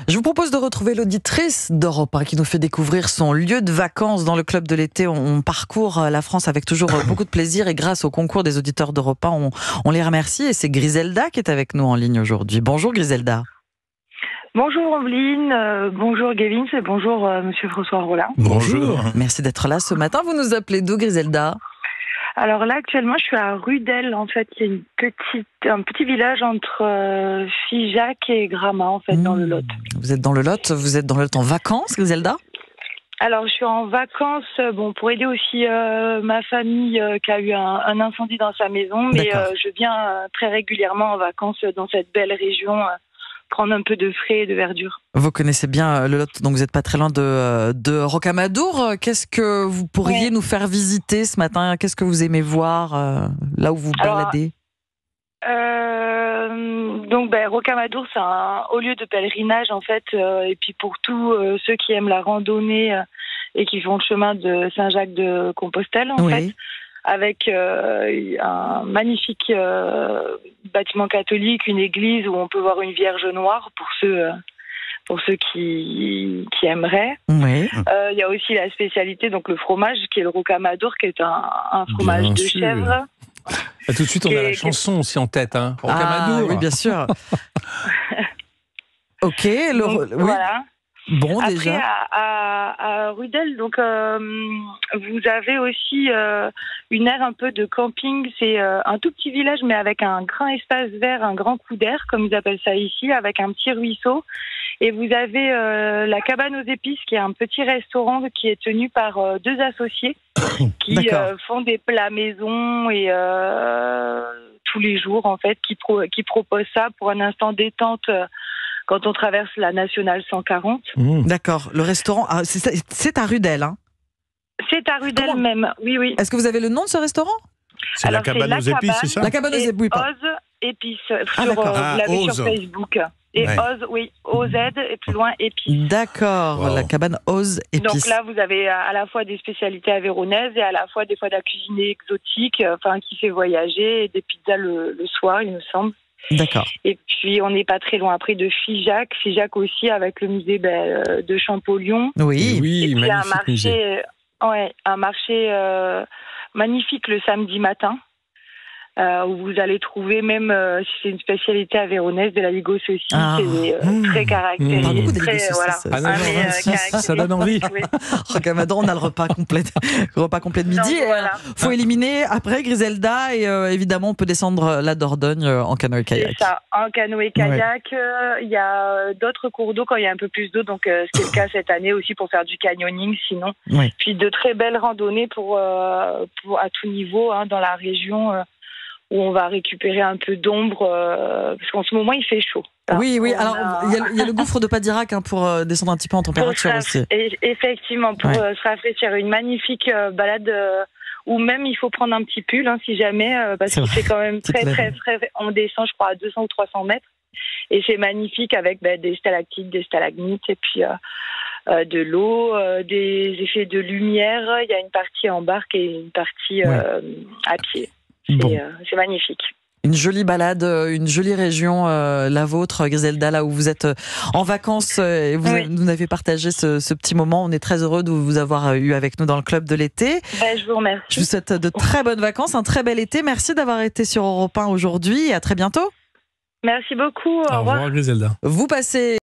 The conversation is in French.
Je vous propose de retrouver l'auditrice d'Europe 1 qui nous fait découvrir son lieu de vacances dans le club de l'été. On parcourt la France avec toujours beaucoup de plaisir et grâce au concours des auditeurs d'Europe 1, on les remercie. Et c'est Griselda qui est avec nous en ligne aujourd'hui. Bonjour Griselda. Bonjour Ambline, bonjour Gavin et bonjour Monsieur François Rollin. Bonjour. Merci d'être là ce matin. Vous nous appelez d'où Griselda ? Alors là actuellement je suis à Rudel en fait, il y a un petit village entre Figeac et Gramat en fait dans le Lot. Vous êtes dans le Lot, vous êtes dans le Lot en vacances Griselda ? Alors je suis en vacances pour aider aussi ma famille qui a eu un incendie dans sa maison, mais je viens très régulièrement en vacances dans cette belle région. Prendre un peu de frais et de verdure. Vous connaissez bien le Lot, donc vous n'êtes pas très loin de Rocamadour. Qu'est-ce que vous pourriez nous faire visiter ce matin ? Qu'est-ce que vous aimez voir là où vous baladez ? Rocamadour, c'est un haut lieu de pèlerinage en fait, et puis pour tous ceux qui aiment la randonnée et qui font le chemin de Saint-Jacques-de-Compostelle en fait. Avec un magnifique bâtiment catholique, une église où on peut voir une Vierge noire pour ceux qui aimeraient. Oui. Il y a aussi la spécialité, donc le fromage, qui est le rocamadour, qui est un fromage de chèvre. Et tout de suite, on a la chanson aussi en tête, hein. Rocamadour. Oui, bien sûr. Ok. Voilà. Bon, après, déjà. À Rudel, donc vous avez aussi une aire un peu de camping. C'est un tout petit village, mais avec un grand espace vert, un grand coup d'air, comme ils appellent ça ici, avec un petit ruisseau. Et vous avez la cabane aux épices, qui est un petit restaurant qui est tenu par deux associés qui font des plats maison et tous les jours, en fait, qui proposent ça pour un instant détente. Quand on traverse la nationale 140. D'accord. Le restaurant, c'est à Rudel, hein ? C'est à Rudel même, oui. Est-ce que vous avez le nom de ce restaurant ? C'est la cabane aux épices, c'est ça ? La cabane aux épices, oui. Oz Épices. Vous l'avez Oz. sur Facebook. Et Oz, oui, OZ, et plus loin, Épices. D'accord, wow. La cabane Oz Épices. Donc là, vous avez à la fois des spécialités aveyronaises et à la fois des fois de la cuisine exotique, qui fait voyager, et des pizzas le soir, il me semble. D'accord. Et puis on n'est pas très loin après de Figeac aussi avec le musée de Champollion. Oui, et puis magnifique un marché magnifique le samedi matin où vous allez trouver même si c'est une spécialité aveyronnaise de la Ligo saucisse, très caractéristique. Ça donne envie. Rocamadour, on a le repas complet de midi. Il faut éliminer après Griselda et évidemment on peut descendre la Dordogne en canoë-kayak. C'est ça, en canoë-kayak. Il y a d'autres cours d'eau quand il y a un peu plus d'eau, donc c'est le cas cette année aussi pour faire du canyoning sinon. Oui. Puis de très belles randonnées pour à tout niveau dans la région. Où on va récupérer un peu d'ombre, parce qu'en ce moment, il fait chaud. Oui. Alors, il y a le gouffre de Padirac pour descendre un petit peu en température aussi. Effectivement, pour se rafraîchir. Une magnifique balade où même il faut prendre un petit pull, si jamais, parce qu'il fait quand même très frais. On descend, je crois, à 200 ou 300 mètres. Et c'est magnifique avec des stalactites, des stalagmites, et puis de l'eau, des effets de lumière. Il y a une partie en barque et une partie à pied. C'est magnifique. Une jolie balade, une jolie région, la vôtre, Griselda, là où vous êtes en vacances. Et vous avez partagé ce petit moment. On est très heureux de vous avoir eu avec nous dans le club de l'été. Je vous remercie. Je vous souhaite de très bonnes vacances, un très bel été. Merci d'avoir été sur Europe 1 aujourd'hui et à très bientôt. Merci beaucoup. Au revoir Griselda. Vous passez